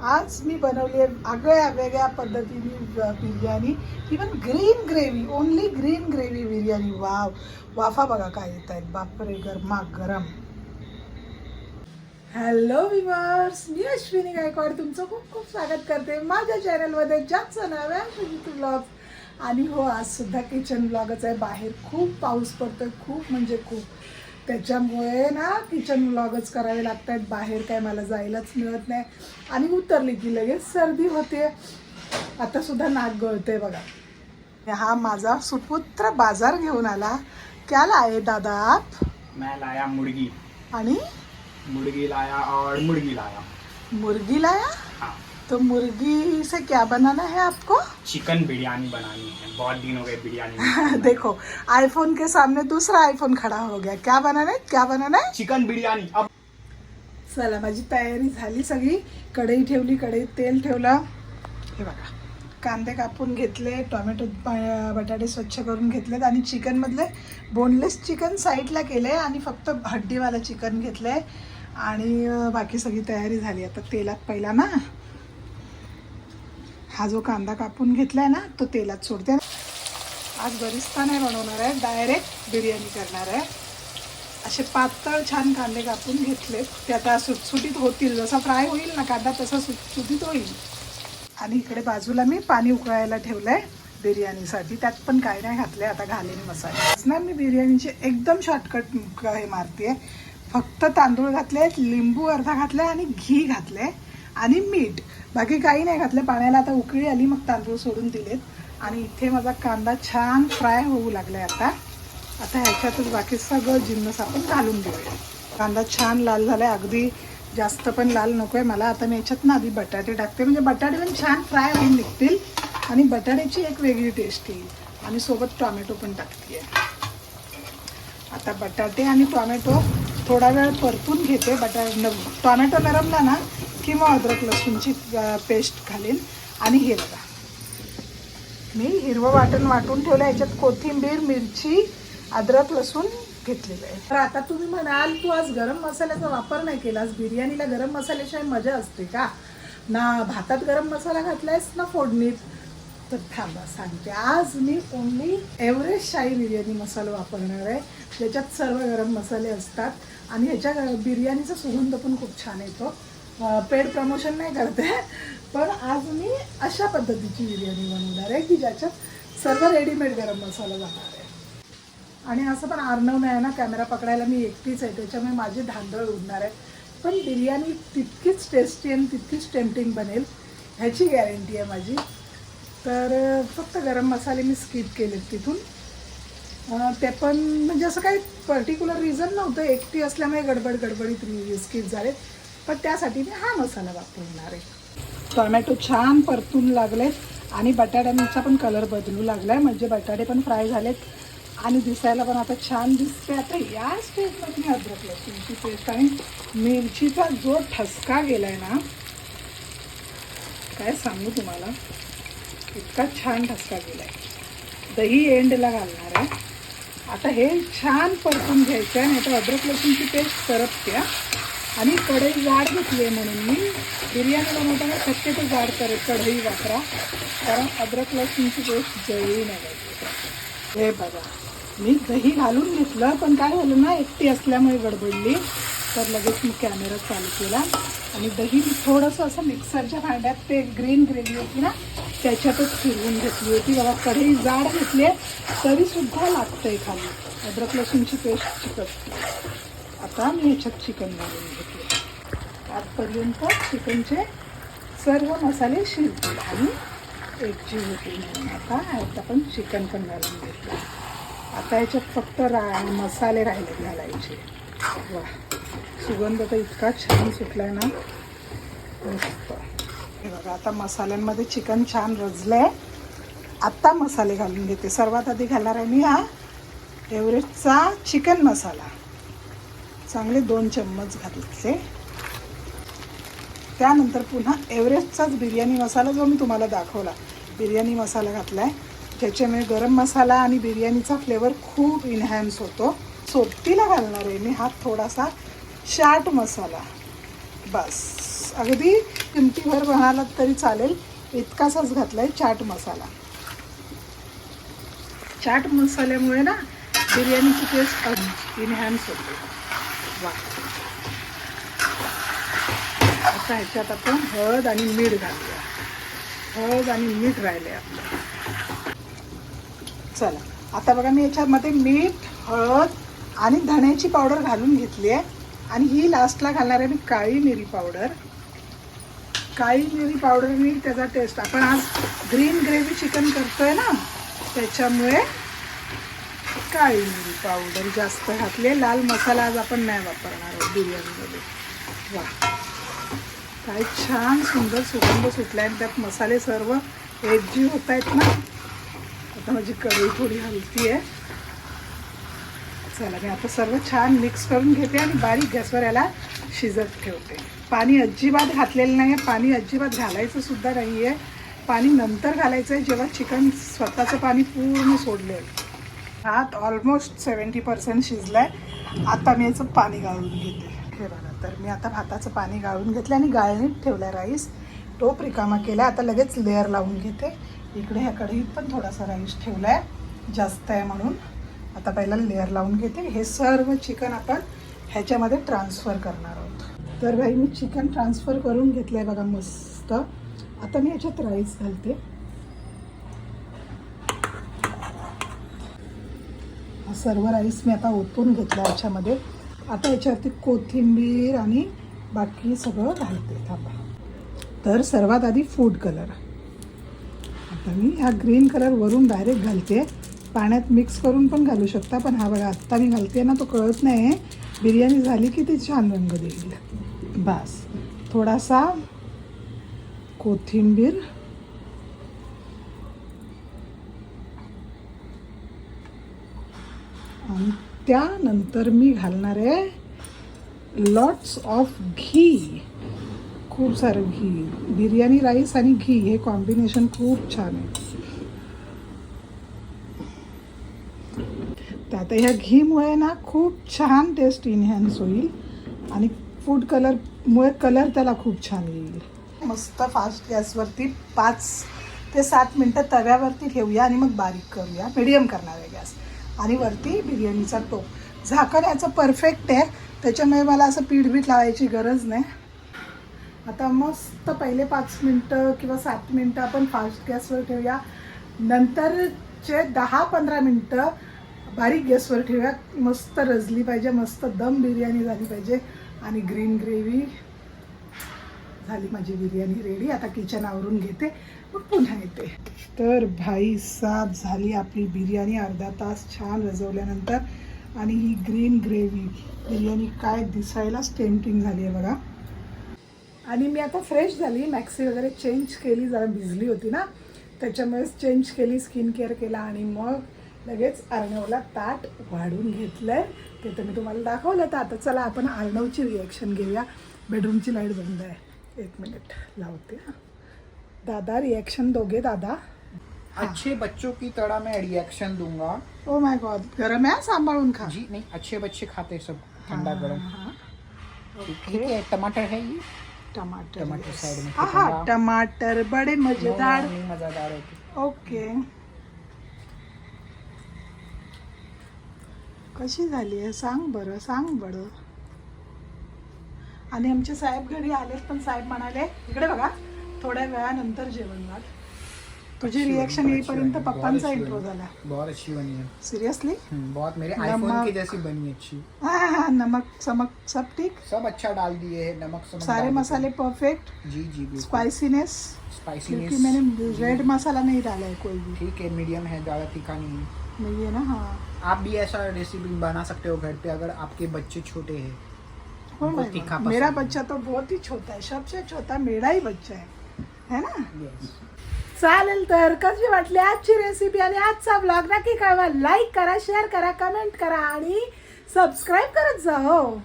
आज मी बनवली आहे आगळ्या वेगळ्या पद्धतीने बिर्याणी, ती पण green gravy, only green gravy biryani. Wow, वाफा बघा काय येत आहेत, बापरे, गरमा गरम. हॅलो विवर्स, मी अश्विनी गायकवाड तुमचं खूप खूप स्वागत करते माझ्या चॅनलमध्ये, ज्याचं नाव आहे अश्विनी ब्लॉग्स. आणि हो, आज सुद्धा किचन ब्लॉगच आहे. बाहेर खूप पाऊस पडतोय, खूप म्हणजे खूप, त्याच्यामुळे ना किचन ब्लॉगच करावे लागत आहेत. बाहेर काय मला जायलाच मिळत नाही. आणि उतरली की लगेच सर्दी होते. आता सुद्धा नाक गळते बघा. हा माझा सुपुत्र बाजार घेऊन आला. क्या लाए दादा आप? मैं लाया मुर्गी. आणि मुर्गी लाया और मुर्गी लाया. मुर्गी लाया? हाँ. तो मुर्गी से क्या बनाना है आपको? चिकन बिरयानी बनानी है. बहुत दिन हो गए बिरयानी. देखो, आईफोन के सामने दूसरा आईफोन खड़ा हो गया. क्या बनाना है, क्या बनाना है? चिकन बिरयानी. अब चला, माझी तयारी झाली सगळी. कढई ठेवली, कढईत तेल ठेवलं. हे बघा, कांदे कापून घेतले, टोमॅटो बटाटे स्वच्छ करून घेतलेत आणि चिकनमधले बोनलेस चिकन साईडला केले आणि फक्त हड्डीवाला चिकन घेतलंय. आणि बाकी सगळी तयारी झाली. आता तेलात पहिला ना हा जो कांदा कापून घेतलाय ना, तो तेलात सोडते. आज बरिस्ता नाही बनवणार आहे, डायरेक्ट बिर्याणी करणार आहे. असे पातळ छान कांदे कापून घेतलेत. ते आता सुटसुटीत होतील. जसा फ्राय होईल ना कांदा तसा सुटसुटीत होईल. आणि इकडे बाजूला मी पाणी उकळायला ठेवलंय बिर्याणीसाठी. त्यात पण काय नाही घातलंय, आता घालेन मसाले. ना मी बिर्याणीचे एकदम शॉर्टकट हे मारते. फक्त तांदूळ घातले, लिंबू अर्धा घातलाय आणि घी घातलंय आणि मीठ. बाकी काही नाही घातलं. पाण्याला आता उकळी आली, मग तांदूळ सोडून दिलेत. आणि इथे माझा कांदा छान फ्राय होऊ लागलाय. आता ह्याच्यातच बाकी सगळं जिन्नस आपण घालून देऊया. कांदा छान लाल झालाय, अगदी जास्त पण लाल नको आहे मला. आता मी याच्यात ना आधी बटाटे टाकते, म्हणजे बटाटे पण छान फ्राय होऊन निघतील आणि बटाट्याची एक वेगळी टेस्ट येईल. आणि सोबत टोमॅटो पण टाकते. आता बटाटे आणि टोमॅटो थोडा वेळ परतून घेते. टोमॅटो नरमला ना की मग अद्रक लसूणची पेस्ट घालेन. आणि हे बघा, मी हिरवं वाटून ठेवलं. याच्यात कोथिंबीर, मिरची, अद्रक लसूण घेतलेलं आहे. तर आता तुम्ही म्हणाल, तू आज गरम मसाल्याचा वापर नाही केलास, बिर्याणीला गरम मसाल्याशिवाय मजा असते का? ना भातात गरम मसाला घातलायस ना फोडणीत. तर थांबा सांगते. आज मी ओनली एव्हरेस्ट शाही बिर्याणी मसाला वापरणार आहे, ज्याच्यात सर्व गरम मसाले असतात. आणि ह्याच्या बिर्याणीचा सुगंध पण खूप छान येतो. पेड प्रमोशन नाही करते, पण आज मी अशा पद्धतीची बिर्याणी बनवणार आहे की ज्याच्यात सर्व रेडीमेड गरम मसाला जाणार आहे. आणि असं पण अर्णव नाही ना कॅमेरा पकडायला, मी एकटीच आहे, त्याच्यामुळे माझी धांदळ उडणार आहे. पण बिर्याणी तितकीच टेस्टी आणि तितकीच टेम्पटिंग बनेल, ह्याची गॅरंटी आहे माझी. तर फक्त गरम मसाले मी स्किप केलेत तिथून. ते पण म्हणजे असं काही पर्टिक्युलर रिझन नव्हतं, एकटी असल्यामुळे गडबडीत स्किप झालेत. पण त्यासाठी मी हा मसाला वापरणार आहे. टोमॅटो छान परतून लागलेत आणि बटाट्यांचा पण कलर बदलू लागलाय, म्हणजे बटाटे पण फ्राय झालेत आणि दिसायला पण आता छान दिसते. आता या स्टेजमध्ये मी अद्रक लसूणची पेस्ट आणि मिरचीचा जो ठसका गेलाय ना, काय सांगू तुम्हाला, इतका छान ठसका गेलाय. दही एंडला घालणार आहे. आता हे छान परतून घ्यायचं आहे, नाही तर अद्रक लसूणची पेस्ट सरपते. आणि कढई जाड घेतली आहे म्हणून मी बिर्याणी बनवताना शक्यतो जाड कढई वापरा, कारण अद्रक लसूणची पेस्ट जळली नाही पाहिजे. हे बघा, मी दही घालून घेतलं, पण काय झालं ना, एकटी असल्यामुळे गडबडली, तर लगेच मी कॅमेरा चालू केला. आणि दही मी थोडंसं असं मिक्सरच्या भांड्यात, ते ग्रीन ग्रेव्ही होती ना त्याच्यातच फिरवून घेतली होती. बघा, कढई जाड घेतली आहे तरीसुद्धा लागतंय खाली, अद्रक लसूणची पेस्ट चिकटते. आता मी ह्याच्यात चिकन घालून घेतले. आजपर्यंत चिकनचे सर्व मसाले शिजतील आणि एकजीव होतील म्हणून आता ह्यात आपण चिकन पण घालून घेतलं. आता ह्याच्यात फक्त मसाले राहिले घालायचे. वा, सुगंध तर इतका छान सुटलाय ना, मस्त. हे बघा, आता मसाल्यांमध्ये चिकन छान रजलंय. आत्ता मसाले घालून घेते. सर्वात आधी घालणार आहे मी हा एव्हरेस्टचा चिकन मसाला. चांगले 2 चम्मच घातले. त्यानंतर पुन्हा एव्हरेस्टचाच बिर्याणी मसाला, जो मी तुम्हाला दाखवला, बिर्याणी मसाला घातलाय, ज्याच्यामुळे गरम मसाला आणि बिर्याणीचा फ्लेवर खूप इन्हॅन्स होतो. सोबतीला घालणार आहे मी हा थोडासा चाट मसाला. बस, अगदी चिमटीभर म्हणाला तरी चालेल इतकासाच घातलाय चाट मसाला. चाट मसाल्यामुळे ना बिर्याणीची टेस्ट इनहॅन्स होते. वा. आता ह्याच्यात आपण हळद आणि मीठ घालूया. हळद आणि मीठ राहिले आपलं. चला आता बघा मी याच्यामध्ये मीठ, हळद आणि धण्याची पावडर घालून घेतली आहे. आणि ही लास्टला घालणार आहे मी काळी मिरी पावडर. काळी मिरी पावडरनी त्याचा टेस्ट, आपण आज ग्रीन ग्रेव्ही चिकन करतोय ना त्याच्यामुळे काळी मिरी पावडर जास्त घातली. लाल मसाला आज आपण नाही वापरणार आहोत बिर्याणीमध्ये. वा, काय छान सुंदर सुगंध सुटला आहे. त्यात मसाले सर्व एकजीव होत आहेत ना. आता माझी कढई थोडी हलकी आहे. चला मी आता सर्व छान मिक्स करून घेते आणि बारीक गॅसवर याला शिजत ठेवते. पाणी अजिबात घातलेलं नाही आहे. पाणी अजिबात घालायचं सुद्धा नाही आहे. पाणी नंतर घालायचं आहे जेव्हा चिकन स्वतःचं पाणी पूर्ण सोडलेलं. भात ऑलमोस्ट 70% शिजला आहे. आता मी याचं पाणी गाळून घेते. हे बघा, तर मी आता भाताचं पाणी गाळून घेतलं आणि गाळणीत ठेवला राईस. टोप रिकामा केला. आता लगेच लेअर लावून घेते. इकडे ह्या कढईत पण थोडासा राईस ठेवला आहे, जास्त आहे म्हणून. आता पहिला लेअर लावून घेते. हे सर्व चिकन आपण ह्याच्यामध्ये ट्रान्सफर करणार आहोत. तर भाई मी चिकन ट्रान्सफर करून घेतलं आहे बघा मस्त. आता मी याच्यात राईस घालते. हा सर्व राईस मी आता ओतून घेतला याच्यामध्ये. आता याच्यावरती कोथिंबीर आणि बाकी सगळं घालते. थांबा. तर सर्वात आधी फूड कलर. आता मी हा ग्रीन कलर वरून डायरेक्ट घालते. पाण्यात मिक्स करून पण घालू शकता, पण हा बघा आत्ता मी घालते ना तो कळत नाही. बिर्याणी झाली की ती छान रंग देईल. बस थोडासा कोथिंबीर आणि त्यानंतर मी घालणार आहे लॉट्स ऑफ घी. खूप सारं घी. बिर्याणी राईस आणि घी हे कॉम्बिनेशन खूप छान आहे. तर आता ह्या घीमुळे ना खूप छान टेस्ट इनहॅन्स होईल आणि फूड कलरमुळे कलर त्याला खूप छान येईल. मस्त फास्ट गॅसवरती 5 ते 7 मिनटं तव्यावरती ठेवूया आणि मग बारीक करूया. मीडियम करणार आहे गॅस. आणि वरती बिर्याणीचा टोप. झाकण याचं परफेक्ट आहे, त्याच्यामुळे मला असं पीठ लावायची गरज नाही. आता मस्त पहिले 5 मिनटं किंवा 7 मिनटं आपण फास्ट गॅसवर ठेवूया. नंतरचे 10-15 मिनटं बारीक गॅसवर ठेवूया. मस्त रजली पाहिजे, मस्त दम बिर्याणी झाली पाहिजे. आणि ग्रीन ग्रेव्ही झाली माझी बिर्याणी रेडी. आता किचन आवरून घेते, मग पुन्हा येते. तर भाई साब झाली आपली बिर्याणी अर्धा तास छान रजवल्यानंतर. आणि ही ग्रीन ग्रेव्ही बिर्याणी काय दिसायलाच टेम्पटिंग झाली आहे बघा. आणि मी आता फ्रेश झाली. मॅक्सी वगैरे चेंज केली, जरा भिजली होती ना त्याच्यामुळेच चेंज केली, स्किन केअर केला आणि मग लगेच अर्णवला ताट वाढून घेतलं आहे. ते तर मी तुम्हाला दाखवलं. तर आता चला आपण अर्णवची रिॲक्शन घेऊया. बेडरूमची लाईट बंद आहे. 1 मिनिट लावते. दादा रिॲक्शन दोगे दादा. अच्छे बच्चों की तरह मैं रिएक्शन दूंगा. ओ माय गॉड, गरम है, सांभाळून खा. जी नहीं, अच्छे बच्चे खाते सब ठंडा गरम. ठीक है. टमाटर है ये. टमाटर साइड में. हाँ, टमाटर बड़े मजेदार. मजेदार होते. ओके. कशी झाली आहे सांग बरं, सांग बरं. आणि आमचे साहेब घरी आलेत, पण साहेब म्हणाले इकडे बघा थोड्या वेळानंतर जेवण घाल. तुझी रिएक्शन येईपर्यंत पप्पांचा इंट्रो झाला. बहुत अच्छी बनी है. सीरियसली बहुत, मेरे आईफोन की जैसी बनी अच्छी. हाँ, नमक समक सब ठीक, सब अच्छा डाल दिए है. नमक समक सारे मसाले परफेक्ट. जी जी. स्पाइसीनेस, क्योंकि मैंने रेड मसाला नहीं डाला है कोई भी. ठीक है, मीडियम है, ज़्यादा तीखा नहीं है. नहीं है ना. हाँ, आप भी ऐसा रेसिपी बना सकते हो घर पे अगर आपके बच्चे छोटे हैं. उनको तीखा पसंद मेरा है. बच्चा तो बहुत ही छोटा है, सबसे छोटा मेरा ही बच्चा है ना. Yes. चालेल. तर कशी वाटली आजची रेसिपी आणि आजचा ब्लॉग? नक्की कळवा. लाईक करा, शेअर करा, कमेंट करा आणि सबस्क्राईब करत जा. हो.